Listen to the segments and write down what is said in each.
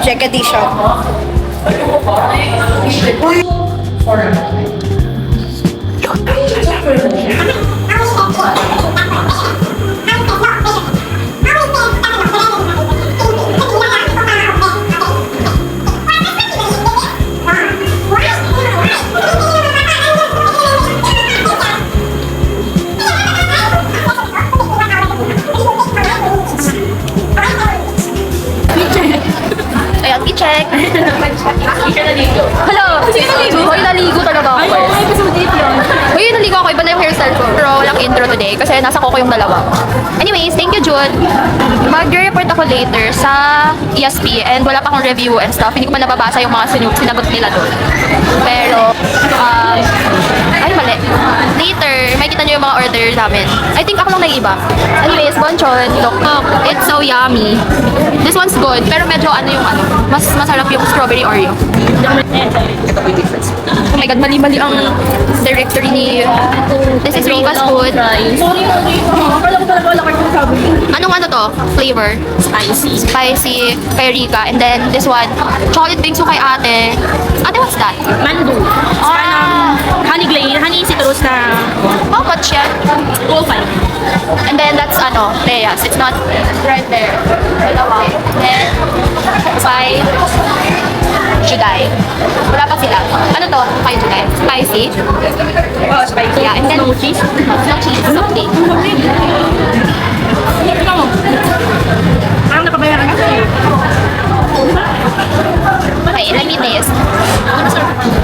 Project Edition. Ayan, i-check. Hello! Sino naligo? Hoy, naligo talaga ako. Ay, episode 8 yun. Hoy, naligo ako. Iba na yung hairstyle ko. Pero walang intro today kasi nasa ko yung dalawa. Anyways, thank you, Jude. Mag-report ako later sa ESP and wala pa akong review and stuff. Hindi ko pa nababasa yung mga sinagot nila doon. Pero, ay, mali. Later, may kita nyo yung mga order namin. I think ako lang nag-iba. Anyways, bonchon. Look, it's so yummy. This one's good, pero medyo ano yung ano, mas masarap yung strawberry Oreo. Oh my god, mali-mali ang directory ni this is Rika's food. Sorry. Akala ko talaga wala kang sabi. Anong ano to? Flavor? Spicy. Spicy kay Rika. And then this one, chocolate bingsu kay ate. Ate, what's that? Mandu. Honey glaze, honey citrus na How much yan? 205. And then that's ano, Lea's. It's not right there. Dalawa. Then, by Juday. Wala pa sila. Ano to? Kay Juday? Spicy? Oh, spicy. Yeah, and then no cheese. No cheese. Something. Ito mo. Parang napabayaran ka. Okay, let me taste.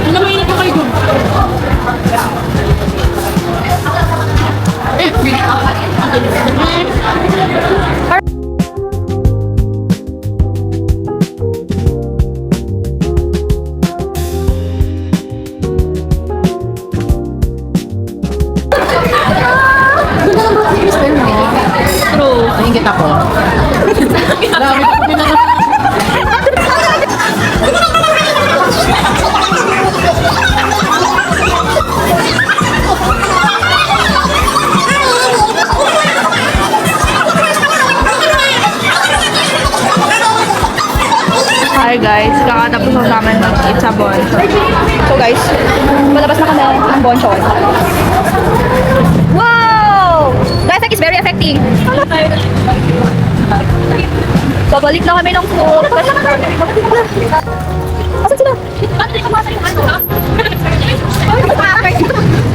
Ano mo init mo kayo doon? True. Naingit ako. Dami ko pinaka... Hi guys, kakatapos na namin mag-eat sa bonchon. So guys, malabas na kami ng bonchon. Wow! The effect is very affecting. Babalik na kami ng food. Asan sila? Paano din kumasa yung ano?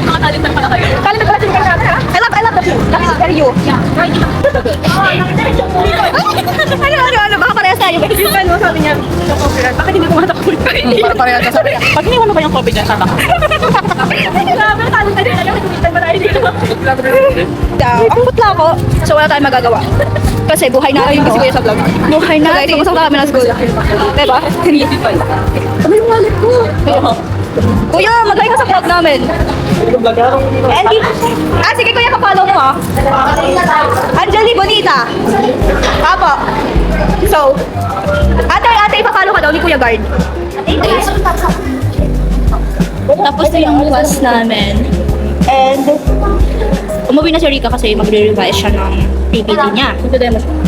Nakatalit na pala kayo. Kalit na pala din kayo. I love the food. That is very you. Ano? Baka parehas tayo. Yung ano, sabi niya, yung copyright. Bakit hindi kumatakot? Para pareha ka sabi. Pag iniwan mo ba yung copy dyan, sama ka? Grabe, talo tayo. Alam mo, tumitan ba tayo dito? Ang putla ko. So wala tayong magagawa. Kasi buhay natin kasi kuya sa vlog. Buhay natin. Guys, pumasok na kami ng school. Diba? Ano yung wallet ko? Kuya, mag-like ka sa vlog namin. Andy. Sige kuya, pa-follow mo ah. Anjali Bonita. Apo. So, ate, pa-follow ka daw ni Kuya Guard. Tapos na yung bukas namin. And, Umuwi na si Rika kasi magre-revise siya ng PPT niya.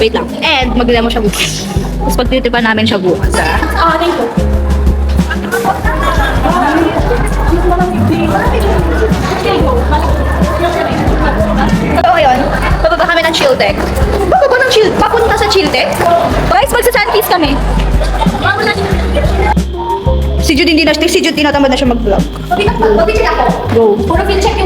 Wait lang. and mag-demo siya bukas. Tapos pagtitipan namin siya bukas. Thank you. So, ayun. Bababa kami ng chill deck. Bababa ng chill. Papunta sa chill deck. Guys, magsa-sandpiece kami. Si Jude tinatamad na siya mag-vlog. Mag-check ako. Go. Puro check